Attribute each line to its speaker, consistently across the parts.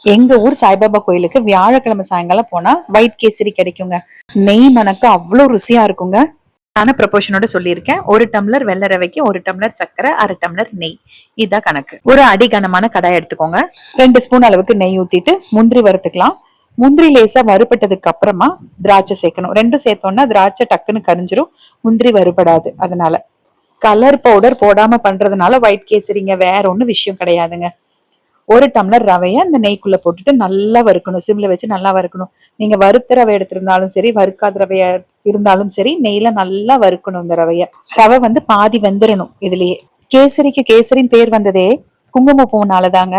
Speaker 1: எங்க ஊர் சாய்பாபா கோயிலுக்கு வியாழக்கிழமை சாயங்காலம் போனா ஒயிட் கேசரி கிடைக்குங்க. நெய் மணக்க அவ்வளவு ருசியா இருக்குங்க. நான ப்ரொபோஷனோட சொல்லியிருக்கேன். 1 டம்ளர் வெள்ளை ரவைக்கு 1 டம்ளர் சர்க்கரை, 1/2 டம்ளர் நெய். இதான் கணக்கு. ஒரு அடிகனமான கடாய் எடுத்துக்கோங்க. 2 ஸ்பூன் அளவுக்கு நெய் ஊத்திட்டு முந்திரி வறுத்துக்கலாம். முந்திரி லேசா வறுபட்டதுக்கு அப்புறமா திராட்சை சேர்க்கணும். ரெண்டும் சேர்த்தோம்னா திராட்சை டக்குன்னு கரிஞ்சிரும், முந்திரி வறுபடாது. அதனால கலர் பவுடர் போடாம பண்றதுனால ஒயிட் கேசரிங்க, வேற ஒண்ணும் விஷயம் கிடையாதுங்க. 1 டம்ளர் ரவையை அந்த நெய்க்குள்ள போட்டுட்டு நல்லா வறுக்கணும். சிம்ல வச்சு நல்லா வறுக்கணும். நீங்க வறுத்த ரவை எடுத்திருந்தாலும் சரி, வறுக்காத ரவையா இருந்தாலும் சரி, நெய்ல நல்லா வறுக்கணும். இந்த ரவை வந்து பாதி வெந்துடணும். இதுலயே கேசரிக்கு கேசரின்னு பேர் வந்ததே குங்குமப்பூனாலதாங்க.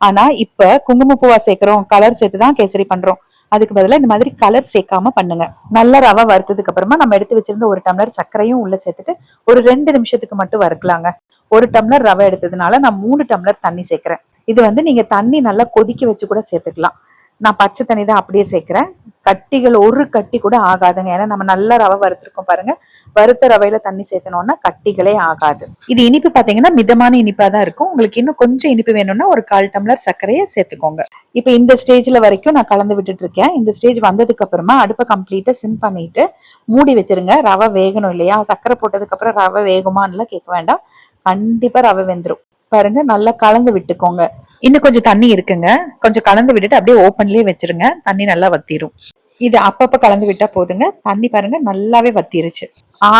Speaker 1: ஆனா இப்ப குங்குமப்பூவா சேர்க்கிறோம், கலர் சேர்த்துதான் கேசரி பண்றோம். அதுக்கு பதிலா இந்த மாதிரி கலர் சேர்க்காம பண்ணுங்க. நல்ல ரவை வறுத்ததுக்கு அப்புறமா நம்ம எடுத்து வச்சிருந்த 1 டம்ளர் சர்க்கரையும் உள்ள சேர்த்துட்டு ஒரு 2 நிமிஷத்துக்கு மட்டும் வறுக்கலாங்க. 1 டம்ளர் ரவை எடுத்ததுனால நான் 3 டம்ளர் தண்ணி சேர்க்கிறேன். இது வந்து நீங்க தண்ணி நல்லா கொதிக்க வச்சு கூட சேர்த்துக்கலாம். நான் பச்சை தண்ணி தான் அப்படியே சேர்க்கிறேன். கட்டிகள் ஒரு கட்டி கூட ஆகாதுங்க. ஏன்னா நம்ம நல்லா ரவை வறுத்திருக்கோம் பாருங்க. வறுத்த ரவையில தண்ணி சேர்த்தனோம்னா கட்டிகளே ஆகாது. இது இனிப்பு பாத்தீங்கன்னா மிதமான இனிப்பா தான் இருக்கும். உங்களுக்கு இன்னும் கொஞ்சம் இனிப்பு வேணும்னா ஒரு 1/4 டம்ளர் சர்க்கரையை சேர்த்துக்கோங்க. இப்ப இந்த ஸ்டேஜ்ல வரைக்கும் நான் கலந்து விட்டுட்டு இருக்கேன். இந்த ஸ்டேஜ் வந்ததுக்கு அப்புறமா அடுப்பை கம்ப்ளீட்டா சிம் பண்ணிட்டு மூடி வச்சிருங்க. ரவை வேகணும் இல்லையா? சர்க்கரை போட்டதுக்கு அப்புறம் ரவை வேகுமான்னு கேட்க வேண்டாம். கண்டிப்பா ரவை வெந்துடும். பாருங்க, நல்லா கலந்து விட்டுக்கோங்க. இன்னும் கொஞ்சம் தண்ணி இருக்குங்க. கொஞ்சம் கலந்து விட்டுட்டு அப்படியே ஓப்பன்லயே வச்சிருங்க. தண்ணி நல்லா வத்திரும். இது அப்பப்ப கலந்து விட்டா போதுங்க. தண்ணி பாருங்க நல்லாவே வத்திருச்சு.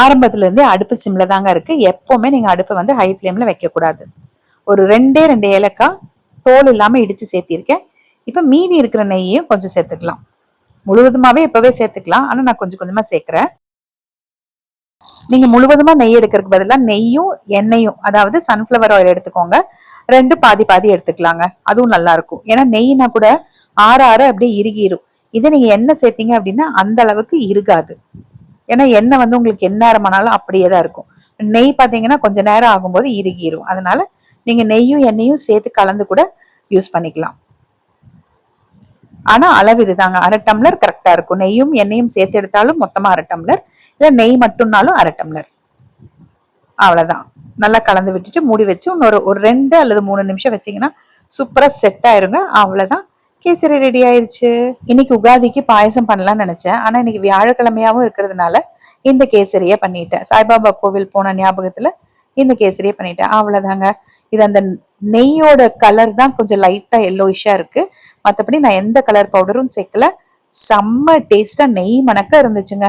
Speaker 1: ஆரம்பத்துல இருந்தே அடுப்பு சிம்ல தாங்க இருக்கு. எப்பவுமே நீங்க அடுப்பை வந்து ஹை ஃபிளேம்ல வைக்க கூடாது. ஒரு 2 ஏலக்காய் தோல் இல்லாம இடிச்சு சேர்த்திருக்கேன். இப்ப மீதி இருக்கிற நெய்யையும் கொஞ்சம் சேர்த்துக்கலாம். முழுவதுமாவே இப்பவே சேர்த்துக்கலாம். ஆனா நான் கொஞ்சம் கொஞ்சமா சேர்க்கிறேன். நீங்க முழுவதுமா நெய் எடுக்கிறதுக்கு பதிலா நெய்யும் எண்ணெயும், அதாவது சன்ஃபிளவர் ஆயில் எடுத்துக்கோங்க. 2 பாதி பாதி எடுத்துக்கலாங்க. அதுவும் நல்லா இருக்கும். ஏன்னா நெய்னா கூட ஆற ஆற அப்படியே இறுகிரும். இதை நீங்க எண்ணெய் சேர்த்தீங்க அப்படின்னா அந்த அளவுக்கு இருகாது. ஏன்னா எண்ணெய் வந்து உங்களுக்கு எந்நேரமானாலும் அப்படியே தான் இருக்கும். நெய் பாத்தீங்கன்னா கொஞ்ச நேரம் ஆகும்போது இறுகிரும். அதனால நீங்க நெய்யும் எண்ணெயும் சேர்த்து கலந்து கூட யூஸ் பண்ணிக்கலாம். ஆனா அளவு இதுதாங்க. 1/2 டம்ளர் கரெக்டா இருக்கும். நெய்யும் எண்ணெயும் சேர்த்து எடுத்தாலும் மொத்தமா 1/2 டம்ளர், இல்ல நெய் மட்டும்னாலும் 1/2 டம்ளர். அவ்வளவுதான். நல்லா கலந்து விட்டுட்டு மூடி வச்சு ஒரு 2 அல்லது 3 நிமிஷம் வச்சீங்கன்னா சூப்பரா செட் ஆயிருங்க. அவ்வளவுதான், கேசரி ரெடி ஆயிருச்சு. இன்னைக்கு உகாதிக்கு பாயசம் பண்ணலாம்னு நினைச்சேன். ஆனா இன்னைக்கு வியாழக்கிழமையாவும் இருக்கிறதுனால இந்த கேசரியை பண்ணிட்டேன். சாய்பாபா கோவில் போன ஞாபகத்துல இந்த கேசரியை பண்ணிட்டேன். அவ்வளவுதாங்க. இது அந்த நெய்யோட கலர் தான் கொஞ்சம் லைட்டா எல்லோயிஷா இருக்கு. மற்றபடி நான் எந்த கலர் பவுடரும் சேர்க்கல. செம்ம டேஸ்டா நெய் மணக்க இருந்துச்சுங்க.